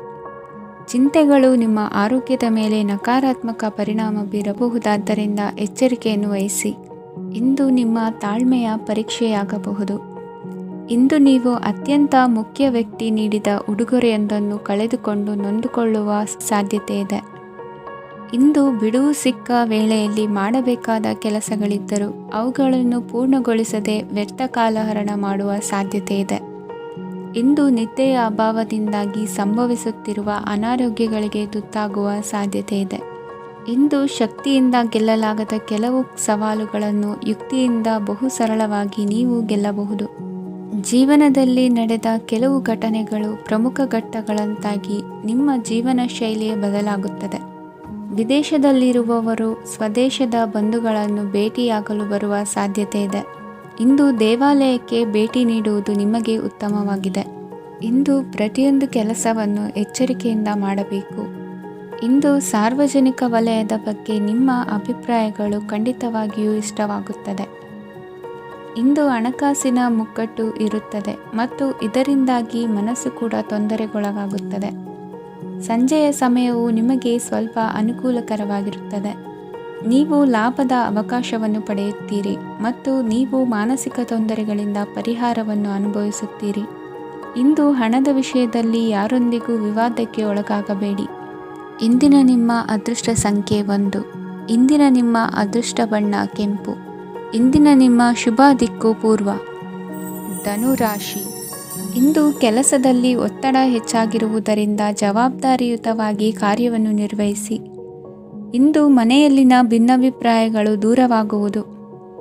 ಚಿಂತೆಗಳು ನಿಮ್ಮ ಆರೋಗ್ಯದ ಮೇಲೆ ನಕಾರಾತ್ಮಕ ಪರಿಣಾಮ ಬೀರಬಹುದಾದ್ದರಿಂದ ಎಚ್ಚರಿಕೆಯನ್ನು ವಹಿಸಿ. ಇಂದು ನಿಮ್ಮ ತಾಳ್ಮೆಯ ಪರೀಕ್ಷೆಯಾಗಬಹುದು. ಇಂದು ನೀವು ಅತ್ಯಂತ ಮುಖ್ಯ ವ್ಯಕ್ತಿ ನೀಡಿದ ಉಡುಗೊರೆಯೊಂದನ್ನು ಕಳೆದುಕೊಂಡು ನೊಂದುಕೊಳ್ಳುವ ಸಾಧ್ಯತೆ ಇದೆ. ಇಂದು ಬಿಡುವು ಸಿಕ್ಕ ವೇಳೆಯಲ್ಲಿ ಮಾಡಬೇಕಾದ ಕೆಲಸಗಳಿದ್ದರೂ ಅವುಗಳನ್ನು ಪೂರ್ಣಗೊಳಿಸದೆ ವ್ಯರ್ಥ ಕಾಲಹರಣ ಮಾಡುವ ಸಾಧ್ಯತೆ ಇದೆ. ಇಂದು ನಿದ್ದೆಯ ಅಭಾವದಿಂದಾಗಿ ಸಂಭವಿಸುತ್ತಿರುವ ಅನಾರೋಗ್ಯಗಳಿಗೆ ತುತ್ತಾಗುವ ಸಾಧ್ಯತೆ ಇದೆ. ಇಂದು ಶಕ್ತಿಯಿಂದ ಗೆಲ್ಲಲಾಗದ ಕೆಲವು ಸವಾಲುಗಳನ್ನು ಯುಕ್ತಿಯಿಂದ ಬಹು ಸರಳವಾಗಿ ನೀವು ಗೆಲ್ಲಬಹುದು. ಜೀವನದಲ್ಲಿ ನಡೆದ ಕೆಲವು ಘಟನೆಗಳು ಪ್ರಮುಖ ಘಟ್ಟಗಳಂತಾಗಿ ನಿಮ್ಮ ಜೀವನ ಶೈಲಿಯೇ ಬದಲಾಗುತ್ತದೆ. ವಿದೇಶದಲ್ಲಿರುವವರು ಸ್ವದೇಶದ ಬಂಧುಗಳನ್ನು ಭೇಟಿಯಾಗಲು ಬರುವ ಸಾಧ್ಯತೆ ಇದೆ. ಇಂದು ದೇವಾಲಯಕ್ಕೆ ಭೇಟಿ ನೀಡುವುದು ನಿಮಗೆ ಉತ್ತಮವಾಗಿದೆ. ಇಂದು ಪ್ರತಿಯೊಂದು ಕೆಲಸವನ್ನು ಎಚ್ಚರಿಕೆಯಿಂದ ಮಾಡಬೇಕು. ಇಂದು ಸಾರ್ವಜನಿಕ ವಲಯದ ಬಗ್ಗೆ ನಿಮ್ಮ ಅಭಿಪ್ರಾಯಗಳು ಖಂಡಿತವಾಗಿಯೂ ಇಷ್ಟವಾಗುತ್ತದೆ. ಇಂದು ಹಣಕಾಸಿನ ಮುಗ್ಗಟ್ಟು ಇರುತ್ತದೆ ಮತ್ತು ಇದರಿಂದಾಗಿ ಮನಸ್ಸು ಕೂಡ ತೊಂದರೆಗೊಳಗಾಗುತ್ತದೆ. ಸಂಜೆಯ ಸಮಯವು ನಿಮಗೆ ಸ್ವಲ್ಪ ಅನುಕೂಲಕರವಾಗಿರುತ್ತದೆ. ನೀವು ಲಾಭದ ಅವಕಾಶವನ್ನು ಪಡೆಯುತ್ತೀರಿ ಮತ್ತು ನೀವು ಮಾನಸಿಕ ತೊಂದರೆಗಳಿಂದ ಪರಿಹಾರವನ್ನು ಅನುಭವಿಸುತ್ತೀರಿ. ಇಂದು ಹಣದ ವಿಷಯದಲ್ಲಿ ಯಾರೊಂದಿಗೂ ವಿವಾದಕ್ಕೆ ಒಳಗಾಗಬೇಡಿ. ಇಂದಿನ ನಿಮ್ಮ ಅದೃಷ್ಟ ಸಂಖ್ಯೆ 1. ಇಂದಿನ ನಿಮ್ಮ ಅದೃಷ್ಟ ಬಣ್ಣ ಕೆಂಪು. ಇಂದಿನ ನಿಮ್ಮ ಶುಭ ದಿಕ್ಕು ಪೂರ್ವ. ಧನುರಾಶಿ. ಇಂದು ಕೆಲಸದಲ್ಲಿ ಒತ್ತಡ ಹೆಚ್ಚಾಗಿರುವುದರಿಂದ ಜವಾಬ್ದಾರಿಯುತವಾಗಿ ಕಾರ್ಯವನ್ನು ನಿರ್ವಹಿಸಿ. ಇಂದು ಮನೆಯಲ್ಲಿನ ಭಿನ್ನಾಭಿಪ್ರಾಯಗಳು ದೂರವಾಗುವುದು.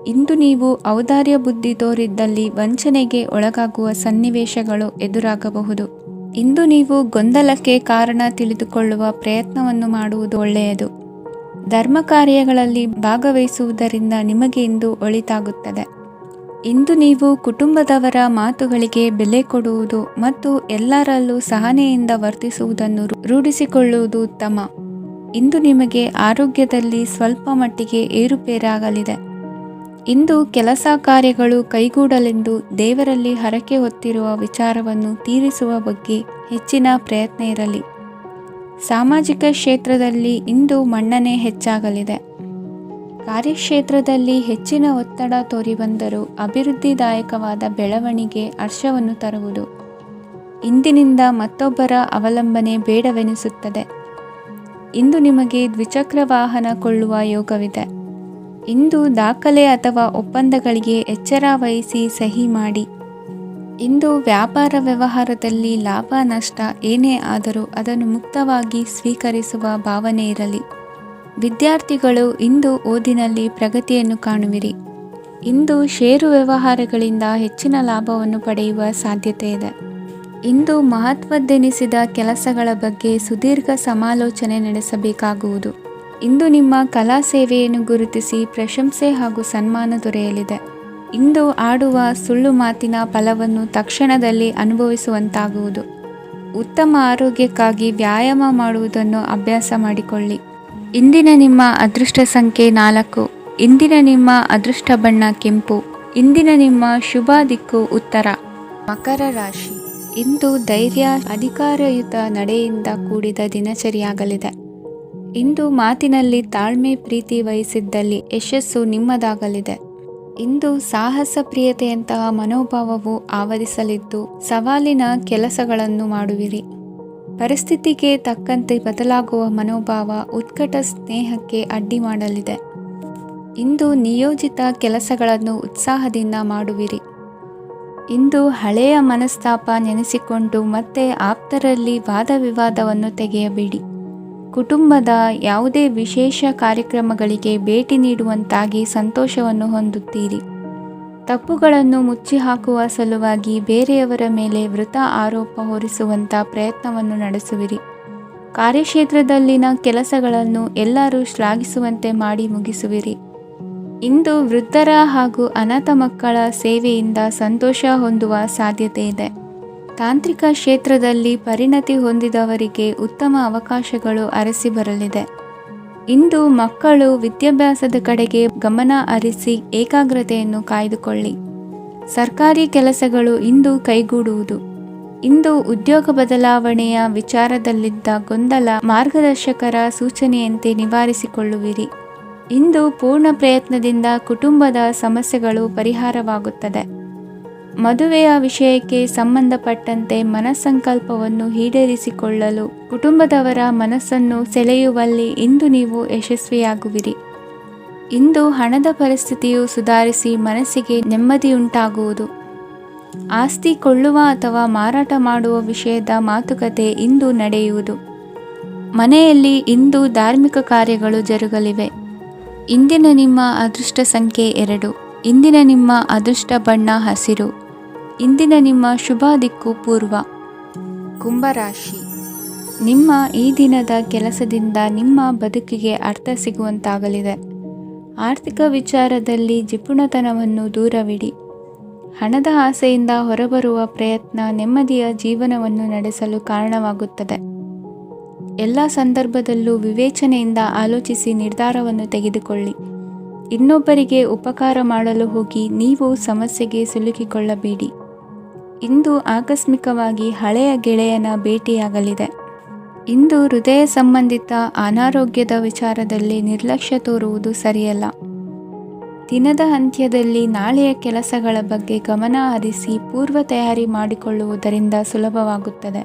ಇಂದು ನೀವು ಔದಾರ್ಯ ಬುದ್ಧಿ ತೋರಿದ್ದಲ್ಲಿ ವಂಚನೆಗೆ ಒಳಗಾಗುವ ಸನ್ನಿವೇಶಗಳು ಎದುರಾಗಬಹುದು. ಇಂದು ನೀವು ಗೊಂದಲಕ್ಕೆ ಕಾರಣ ತಿಳಿದುಕೊಳ್ಳುವ ಪ್ರಯತ್ನವನ್ನು ಮಾಡುವುದು ಒಳ್ಳೆಯದು. ಧರ್ಮ ಕಾರ್ಯಗಳಲ್ಲಿ ಭಾಗವಹಿಸುವುದರಿಂದ ನಿಮಗೆ ಇಂದು ಒಳಿತಾಗುತ್ತದೆ. ಇಂದು ನೀವು ಕುಟುಂಬದವರ ಮಾತುಗಳಿಗೆ ಬೆಲೆ ಕೊಡುವುದು ಮತ್ತು ಎಲ್ಲರಲ್ಲೂ ಸಹನೆಯಿಂದ ವರ್ತಿಸುವುದನ್ನು ರೂಢಿಸಿಕೊಳ್ಳುವುದು ಉತ್ತಮ. ಇಂದು ನಿಮಗೆ ಆರೋಗ್ಯದಲ್ಲಿ ಸ್ವಲ್ಪ ಮಟ್ಟಿಗೆ ಏರುಪೇರಾಗಲಿದೆ. ಇಂದು ಕೆಲಸ ಕಾರ್ಯಗಳು ಕೈಗೂಡಲೆಂದು ದೇವರಲ್ಲಿ ಹರಕೆ ಹೊತ್ತಿರುವ ವಿಚಾರವನ್ನು ತೀರಿಸುವ ಬಗ್ಗೆ ಹೆಚ್ಚಿನ ಪ್ರಯತ್ನ ಇರಲಿ. ಸಾಮಾಜಿಕ ಕ್ಷೇತ್ರದಲ್ಲಿ ಇಂದು ಮನ್ನಣೆ ಹೆಚ್ಚಾಗಲಿದೆ. ಕಾರ್ಯಕ್ಷೇತ್ರದಲ್ಲಿ ಹೆಚ್ಚಿನ ಒತ್ತಡ ತೋರಿಬಂದರೂ ಅಭಿವೃದ್ಧಿದಾಯಕವಾದ ಬೆಳವಣಿಗೆ ಹರ್ಷವನ್ನು ತರುವುದು. ಇಂದಿನಿಂದ ಮತ್ತೊಬ್ಬರ ಅವಲಂಬನೆ ಬೇಡವೆನಿಸುತ್ತದೆ. ಇಂದು ನಿಮಗೆ ದ್ವಿಚಕ್ರ ವಾಹನ ಕೊಳ್ಳುವ ಯೋಗವಿದೆ. ಇಂದು ದಾಖಲೆ ಅಥವಾ ಒಪ್ಪಂದಗಳಿಗೆ ಎಚ್ಚರ ವಹಿಸಿ ಸಹಿ ಮಾಡಿ. ಇಂದು ವ್ಯಾಪಾರ ವ್ಯವಹಾರದಲ್ಲಿ ಲಾಭ ನಷ್ಟ ಏನೇ ಆದರೂ ಅದನ್ನು ಮುಕ್ತವಾಗಿ ಸ್ವೀಕರಿಸುವ ಭಾವನೆ ಇರಲಿ. ವಿದ್ಯಾರ್ಥಿಗಳು ಇಂದು ಓದಿನಲ್ಲಿ ಪ್ರಗತಿಯನ್ನು ಕಾಣುವಿರಿ. ಇಂದು ಷೇರು ವ್ಯವಹಾರಗಳಿಂದ ಹೆಚ್ಚಿನ ಲಾಭವನ್ನು ಪಡೆಯುವ ಸಾಧ್ಯತೆ ಇದೆ. ಇಂದು ಮಹತ್ವದ್ದೆನಿಸಿದ ಕೆಲಸಗಳ ಬಗ್ಗೆ ಸುದೀರ್ಘ ಸಮಾಲೋಚನೆ ನಡೆಸಬೇಕಾಗುವುದು. ಇಂದು ನಿಮ್ಮ ಕಲಾ ಸೇವೆಯನ್ನು ಗುರುತಿಸಿ ಪ್ರಶಂಸೆ ಹಾಗೂ ಸನ್ಮಾನ ದೊರೆಯಲಿದೆ. ಇಂದು ಆಡುವ ಸುಳ್ಳು ಮಾತಿನ ಫಲವನ್ನು ತಕ್ಷಣದಲ್ಲಿ ಅನುಭವಿಸುವಂತಾಗುವುದು. ಉತ್ತಮ ಆರೋಗ್ಯಕ್ಕಾಗಿ ವ್ಯಾಯಾಮ ಮಾಡುವುದನ್ನು ಅಭ್ಯಾಸ ಮಾಡಿಕೊಳ್ಳಿ. ಇಂದಿನ ನಿಮ್ಮ ಅದೃಷ್ಟ ಸಂಖ್ಯೆ 4. ಇಂದಿನ ನಿಮ್ಮ ಅದೃಷ್ಟ ಬಣ್ಣ ಕೆಂಪು. ಇಂದಿನ ನಿಮ್ಮ ಶುಭ ದಿಕ್ಕು ಉತ್ತರ. ಮಕರ ರಾಶಿ. ಇಂದು ಧೈರ್ಯ, ಅಧಿಕಾರಯುತ ನಡೆಯಿಂದ ಕೂಡಿದ ದಿನಚರಿಯಾಗಲಿದೆ. ಇಂದು ಮಾತಿನಲ್ಲಿ ತಾಳ್ಮೆ, ಪ್ರೀತಿ ವಹಿಸಿದ್ದಲ್ಲಿ ಯಶಸ್ಸು ನಿಮ್ಮದಾಗಲಿದೆ. ಇಂದು ಸಾಹಸ ಪ್ರಿಯತೆಯಂತಹ ಮನೋಭಾವವು ಆವರಿಸಲಿದ್ದು ಸವಾಲಿನ ಕೆಲಸಗಳನ್ನು ಮಾಡುವಿರಿ. ಪರಿಸ್ಥಿತಿಗೆ ತಕ್ಕಂತೆ ಬದಲಾಗುವ ಮನೋಭಾವ ಉತ್ಕಟ ಸ್ನೇಹಕ್ಕೆ ಅಡ್ಡಿ ಮಾಡಲಿದೆ. ಇಂದು ನಿಯೋಜಿತ ಕೆಲಸಗಳನ್ನು ಉತ್ಸಾಹದಿಂದ ಮಾಡುವಿರಿ. ಇಂದು ಹಳೆಯ ಮನಸ್ತಾಪ ನೆನೆಸಿಕೊಂಡು ಮತ್ತೆ ಆಪ್ತರಲ್ಲಿ ವಾದ ವಿವಾದವನ್ನು ತೆಗೆಯಬೇಡಿ. ಕುಟುಂಬದ ಯಾವುದೇ ವಿಶೇಷ ಕಾರ್ಯಕ್ರಮಗಳಿಗೆ ಭೇಟಿ ನೀಡುವಂತಾಗಿ ಸಂತೋಷವನ್ನು ಹೊಂದುತ್ತೀರಿ. ತಪ್ಪುಗಳನ್ನು ಮುಚ್ಚಿಹಾಕುವ ಸಲುವಾಗಿ ಬೇರೆಯವರ ಮೇಲೆ ವೃಥ ಆರೋಪ ಹೊರಿಸುವಂಥ ಪ್ರಯತ್ನವನ್ನು ನಡೆಸುವಿರಿ. ಕಾರ್ಯಕ್ಷೇತ್ರದಲ್ಲಿನ ಕೆಲಸಗಳನ್ನು ಎಲ್ಲರೂ ಶ್ಲಾಘಿಸುವಂತೆ ಮಾಡಿ ಮುಗಿಸುವಿರಿ. ಇಂದು ವೃದ್ಧರ ಹಾಗೂ ಅನಾಥ ಮಕ್ಕಳ ಸೇವೆಯಿಂದ ಸಂತೋಷ ಹೊಂದುವ ಸಾಧ್ಯತೆ ಇದೆ. ತಾಂತ್ರಿಕ ಕ್ಷೇತ್ರದಲ್ಲಿ ಪರಿಣತಿ ಹೊಂದಿದವರಿಗೆ ಉತ್ತಮ ಅವಕಾಶಗಳು ಅರಸಿ ಬರಲಿದೆ. ಇಂದು ಮಕ್ಕಳು ವಿದ್ಯಾಭ್ಯಾಸದ ಕಡೆಗೆ ಗಮನ ಹರಿಸಿ ಏಕಾಗ್ರತೆಯನ್ನು ಕಾಯ್ದುಕೊಳ್ಳಿ. ಸರ್ಕಾರಿ ಕೆಲಸಗಳು ಇಂದು ಕೈಗೂಡುವುದು. ಇಂದು ಉದ್ಯೋಗ ಬದಲಾವಣೆಯ ವಿಚಾರದಲ್ಲಿದ್ದ ಗೊಂದಲ ಮಾರ್ಗದರ್ಶಕರ ಸೂಚನೆಯಂತೆ ನಿವಾರಿಸಿಕೊಳ್ಳುವಿರಿ. ಇಂದು ಪೂರ್ಣ ಪ್ರಯತ್ನದಿಂದ ಕುಟುಂಬದ ಸಮಸ್ಯೆಗಳು ಪರಿಹಾರವಾಗುತ್ತದೆ. ಮದುವೆಯ ವಿಷಯಕ್ಕೆ ಸಂಬಂಧಪಟ್ಟಂತೆ ಮನಸ್ಸಂಕಲ್ಪವನ್ನು ಈಡೇರಿಸಿಕೊಳ್ಳಲು ಕುಟುಂಬದವರ ಮನಸ್ಸನ್ನು ಸೆಳೆಯುವಲ್ಲಿ ಇಂದು ನೀವು ಯಶಸ್ವಿಯಾಗುವಿರಿ. ಇಂದು ಹಣದ ಪರಿಸ್ಥಿತಿಯು ಸುಧಾರಿಸಿ ಮನಸ್ಸಿಗೆ ನೆಮ್ಮದಿಯುಂಟಾಗುವುದು. ಆಸ್ತಿ ಕೊಳ್ಳುವ ಅಥವಾ ಮಾರಾಟ ಮಾಡುವ ವಿಷಯದ ಮಾತುಕತೆ ಇಂದು ನಡೆಯುವುದು. ಮನೆಯಲ್ಲಿ ಇಂದು ಧಾರ್ಮಿಕ ಕಾರ್ಯಗಳು ಜರುಗಲಿವೆ. ಇಂದಿನ ನಿಮ್ಮ ಅದೃಷ್ಟ ಸಂಖ್ಯೆ 2. ಇಂದಿನ ನಿಮ್ಮ ಅದೃಷ್ಟ ಬಣ್ಣ ಹಸಿರು. ಇಂದಿನ ನಿಮ್ಮ ಶುಭ ದಿಕ್ಕು ಪೂರ್ವ. ಕುಂಭರಾಶಿ. ನಿಮ್ಮ ಈ ದಿನದ ಕೆಲಸದಿಂದ ನಿಮ್ಮ ಬದುಕಿಗೆ ಅರ್ಥ ಸಿಗುವಂತಾಗಲಿದೆ. ಆರ್ಥಿಕ ವಿಚಾರದಲ್ಲಿ ಜಿಪುಣತನವನ್ನು ದೂರವಿಡಿ. ಹಣದ ಆಸೆಯಿಂದ ಹೊರಬರುವ ಪ್ರಯತ್ನ ನೆಮ್ಮದಿಯ ಜೀವನವನ್ನು ನಡೆಸಲು ಕಾರಣವಾಗುತ್ತದೆ. ಎಲ್ಲ ಸಂದರ್ಭದಲ್ಲೂ ವಿವೇಚನೆಯಿಂದ ಆಲೋಚಿಸಿ ನಿರ್ಧಾರವನ್ನು ತೆಗೆದುಕೊಳ್ಳಿ. ಇನ್ನೊಬ್ಬರಿಗೆ ಉಪಕಾರ ಮಾಡಲು ಹೋಗಿ ನೀವು ಸಮಸ್ಯೆಗೆ ಸಿಲುಕಿಕೊಳ್ಳಬೇಡಿ. ಇಂದು ಆಕಸ್ಮಿಕವಾಗಿ ಹಳೆಯ ಗೆಳೆಯನ ಭೇಟಿಯಾಗಲಿದೆ. ಇಂದು ಹೃದಯ ಸಂಬಂಧಿತ ಅನಾರೋಗ್ಯದ ವಿಚಾರದಲ್ಲಿ ನಿರ್ಲಕ್ಷ್ಯ ತೋರುವುದು ಸರಿಯಲ್ಲ. ದಿನದ ಅಂತ್ಯದಲ್ಲಿ ನಾಳೆಯ ಕೆಲಸಗಳ ಬಗ್ಗೆ ಗಮನ ಹರಿಸಿ ಪೂರ್ವ ತಯಾರಿ ಮಾಡಿಕೊಳ್ಳುವುದರಿಂದ ಸುಲಭವಾಗುತ್ತದೆ.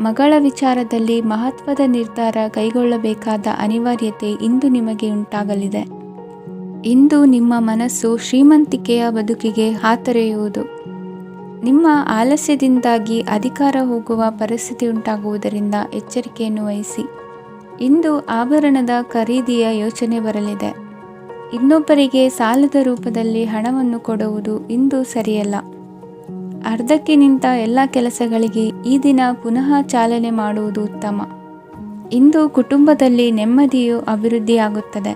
ಮಗಳ ವಿಚಾರದಲ್ಲಿ ಮಹತ್ವದ ನಿರ್ಧಾರ ಕೈಗೊಳ್ಳಬೇಕಾದ ಅನಿವಾರ್ಯತೆ ಇಂದು ನಿಮಗೆ ಉಂಟಾಗಲಿದೆ. ಇಂದು ನಿಮ್ಮ ಮನಸ್ಸು ಶ್ರೀಮಂತಿಕೆಯ ಬದುಕಿಗೆ ಹಾತೊರೆಯುವುದು. ನಿಮ್ಮ ಆಲಸ್ಯದಿಂದಾಗಿ ಅಧಿಕಾರ ಹೋಗುವ ಪರಿಸ್ಥಿತಿ ಉಂಟಾಗುವುದರಿಂದ ಎಚ್ಚರಿಕೆಯನ್ನು ವಹಿಸಿ. ಇಂದು ಆಭರಣದ ಖರೀದಿಯ ಯೋಚನೆ ಬರಲಿದೆ. ಇನ್ನೊಬ್ಬರಿಗೆ ಸಾಲದ ರೂಪದಲ್ಲಿ ಹಣವನ್ನು ಕೊಡುವುದು ಇಂದು ಸರಿಯಲ್ಲ. ಅರ್ಧಕ್ಕೆ ನಿಂತ ಎಲ್ಲ ಕೆಲಸಗಳಿಗೆ ಈ ದಿನ ಪುನಃ ಚಾಲನೆ ಮಾಡುವುದು ಉತ್ತಮ. ಇಂದು ಕುಟುಂಬದಲ್ಲಿ ನೆಮ್ಮದಿಯು ಅಭಿವೃದ್ಧಿಯಾಗುತ್ತದೆ.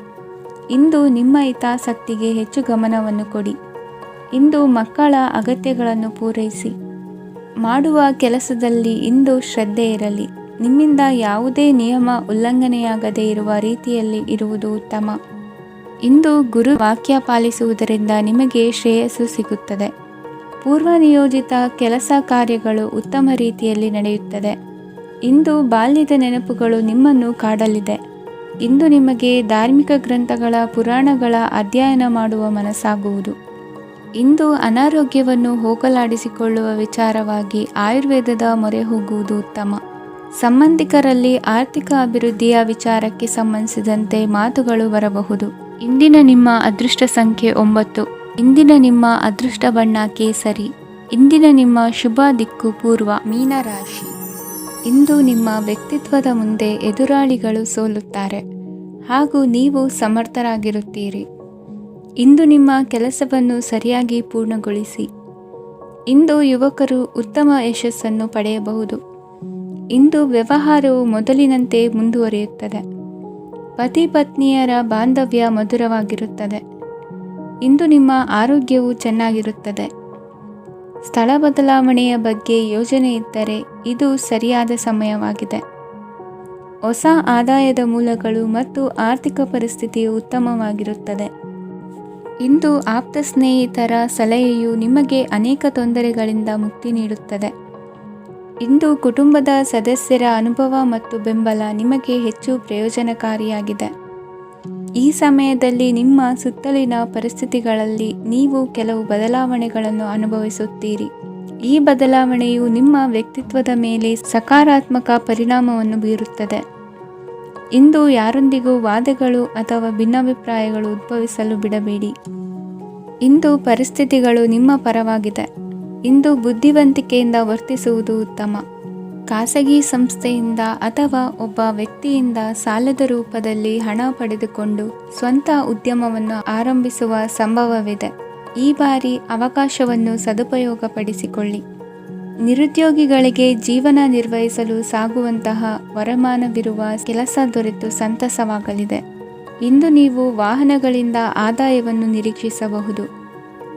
ಇಂದು ನಿಮ್ಮ ಹಿತಾಸಕ್ತಿಗೆ ಹೆಚ್ಚು ಗಮನವನ್ನು ಕೊಡಿ. ಇಂದು ಮಕ್ಕಳ ಅಗತ್ಯಗಳನ್ನು ಪೂರೈಸಿ. ಮಾಡುವ ಕೆಲಸದಲ್ಲಿ ಇಂದು ಶ್ರದ್ಧೆ ಇರಲಿ. ನಿಮ್ಮಿಂದ ಯಾವುದೇ ನಿಯಮ ಉಲ್ಲಂಘನೆಯಾಗದೇ ಇರುವ ರೀತಿಯಲ್ಲಿ ಇರುವುದು ಉತ್ತಮ. ಇಂದು ಗುರು ವಾಕ್ಯ ಪಾಲಿಸುವುದರಿಂದ ನಿಮಗೆ ಶ್ರೇಯಸ್ಸು ಸಿಗುತ್ತದೆ. ಪೂರ್ವ ನಿಯೋಜಿತ ಕೆಲಸ ಕಾರ್ಯಗಳು ಉತ್ತಮ ರೀತಿಯಲ್ಲಿ ನಡೆಯುತ್ತದೆ. ಇಂದು ಬಾಲ್ಯದ ನೆನಪುಗಳು ನಿಮ್ಮನ್ನು ಕಾಡಲಿದೆ. ಇಂದು ನಿಮಗೆ ಧಾರ್ಮಿಕ ಗ್ರಂಥಗಳ ಪುರಾಣಗಳ ಅಧ್ಯಯನ ಮಾಡುವ ಮನಸ್ಸಾಗುವುದು. ಇಂದು ಅನಾರೋಗ್ಯವನ್ನು ಹೋಗಲಾಡಿಸಿಕೊಳ್ಳುವ ವಿಚಾರವಾಗಿ ಆಯುರ್ವೇದದ ಮೊರೆ ಹೋಗುವುದು ಉತ್ತಮ. ಸಂಬಂಧಿಕರಲ್ಲಿ ಆರ್ಥಿಕ ಅಭಿವೃದ್ಧಿಯ ವಿಚಾರಕ್ಕೆ ಸಂಬಂಧಿಸಿದಂತೆ ಮಾತುಗಳು ಬರಬಹುದು. ಇಂದಿನ ನಿಮ್ಮ ಅದೃಷ್ಟ ಸಂಖ್ಯೆ 9. ಇಂದಿನ ನಿಮ್ಮ ಅದೃಷ್ಟ ಬಣ್ಣ ಕೇಸರಿ. ಇಂದಿನ ನಿಮ್ಮ ಶುಭ ದಿಕ್ಕು ಪೂರ್ವ. ಮೀನರಾಶಿ. ಇಂದು ನಿಮ್ಮ ವ್ಯಕ್ತಿತ್ವದ ಮುಂದೆ ಎದುರಾಳಿಗಳು ಸೋಲುತ್ತಾರೆ ಹಾಗೂ ನೀವು ಸಮರ್ಥರಾಗಿರುತ್ತೀರಿ. ಇಂದು ನಿಮ್ಮ ಕೆಲಸವನ್ನು ಸರಿಯಾಗಿ ಪೂರ್ಣಗೊಳಿಸಿ. ಇಂದು ಯುವಕರು ಉತ್ತಮ ಯಶಸ್ಸನ್ನು ಪಡೆಯಬಹುದು. ಇಂದು ವ್ಯವಹಾರವು ಮೊದಲಿನಂತೆ ಮುಂದುವರಿಯುತ್ತದೆ. ಪತಿ ಪತ್ನಿಯರ ಬಾಂಧವ್ಯ ಮಧುರವಾಗಿರುತ್ತದೆ. ಇಂದು ನಿಮ್ಮ ಆರೋಗ್ಯವು ಚೆನ್ನಾಗಿರುತ್ತದೆ. ಸ್ಥಳ ಬದಲಾವಣೆಯ ಬಗ್ಗೆ ಯೋಜನೆ ಇದ್ದರೆ ಇದು ಸರಿಯಾದ ಸಮಯವಾಗಿದೆ. ಹೊಸ ಆದಾಯದ ಮೂಲಗಳು ಮತ್ತು ಆರ್ಥಿಕ ಪರಿಸ್ಥಿತಿಯು ಉತ್ತಮವಾಗಿರುತ್ತದೆ. ಇಂದು ಆಪ್ತ ಸ್ನೇಹಿತರ ಸಲಹೆಯು ನಿಮಗೆ ಅನೇಕ ತೊಂದರೆಗಳಿಂದ ಮುಕ್ತಿ ನೀಡುತ್ತದೆ. ಇಂದು ಕುಟುಂಬದ ಸದಸ್ಯರ ಅನುಭವ ಮತ್ತು ಬೆಂಬಲ ನಿಮಗೆ ಹೆಚ್ಚು ಪ್ರಯೋಜನಕಾರಿಯಾಗಿದೆ. ಈ ಸಮಯದಲ್ಲಿ ನಿಮ್ಮ ಸುತ್ತಲಿನ ಪರಿಸ್ಥಿತಿಗಳಲ್ಲಿ ನೀವು ಕೆಲವು ಬದಲಾವಣೆಗಳನ್ನು ಅನುಭವಿಸುತ್ತೀರಿ. ಈ ಬದಲಾವಣೆಯು ನಿಮ್ಮ ವ್ಯಕ್ತಿತ್ವದ ಮೇಲೆ ಸಕಾರಾತ್ಮಕ ಪರಿಣಾಮವನ್ನು ಬೀರುತ್ತದೆ. ಇಂದು ಯಾರೊಂದಿಗೂ ವಾದಗಳು ಅಥವಾ ಭಿನ್ನಾಭಿಪ್ರಾಯಗಳು ಉದ್ಭವಿಸಲು ಬಿಡಬೇಡಿ. ಇಂದು ಪರಿಸ್ಥಿತಿಗಳು ನಿಮ್ಮ ಪರವಾಗಿದೆ. ಇಂದು ಬುದ್ಧಿವಂತಿಕೆಯಿಂದ ವರ್ತಿಸುವುದು ಉತ್ತಮ. ಖಾಸಗಿ ಸಂಸ್ಥೆಯಿಂದ ಅಥವಾ ಒಬ್ಬ ವ್ಯಕ್ತಿಯಿಂದ ಸಾಲದ ರೂಪದಲ್ಲಿ ಹಣ ಪಡೆದುಕೊಂಡು ಸ್ವಂತ ಉದ್ಯಮವನ್ನು ಆರಂಭಿಸುವ ಸಂಭವವಿದೆ. ಈ ಬಾರಿ ಅವಕಾಶವನ್ನು ಸದುಪಯೋಗಪಡಿಸಿಕೊಳ್ಳಿ. ನಿರುದ್ಯೋಗಿಗಳಿಗೆ ಜೀವನ ನಿರ್ವಹಿಸಲು ಸಾಗುವಂತಹ ವರಮಾನವಿರುವ ಕೆಲಸ ದೊರೆತು ಸಂತಸವಾಗಲಿದೆ. ಇಂದು ನೀವು ವಾಹನಗಳಿಂದ ಆದಾಯವನ್ನು ನಿರೀಕ್ಷಿಸಬಹುದು.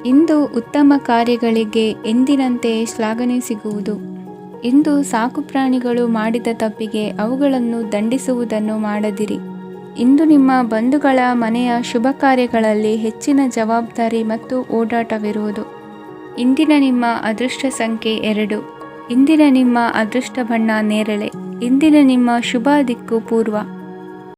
ಇಂದು ಉತ್ತಮ ಕಾರ್ಯಗಳಿಗೆ ಎಂದಿನಂತೆಯೇ ಶ್ಲಾಘನೆ ಸಿಗುವುದು. ಇಂದು ಸಾಕುಪ್ರಾಣಿಗಳು ಮಾಡಿದ ತಪ್ಪಿಗೆ ಅವುಗಳನ್ನು ದಂಡಿಸುವುದನ್ನು ಮಾಡದಿರಿ. ಇಂದು ನಿಮ್ಮ ಬಂಧುಗಳ ಮನೆಯ ಶುಭ ಕಾರ್ಯಗಳಲ್ಲಿ ಹೆಚ್ಚಿನ ಜವಾಬ್ದಾರಿ ಮತ್ತು ಓಡಾಟವಿರುವುದು. ಇಂದಿನ ನಿಮ್ಮ ಅದೃಷ್ಟ ಸಂಖ್ಯೆ 2. ಇಂದಿನ ನಿಮ್ಮ ಅದೃಷ್ಟ ಬಣ್ಣ ನೇರಳೆ. ಇಂದಿನ ನಿಮ್ಮ ಶುಭ ದಿಕ್ಕು ಪೂರ್ವ.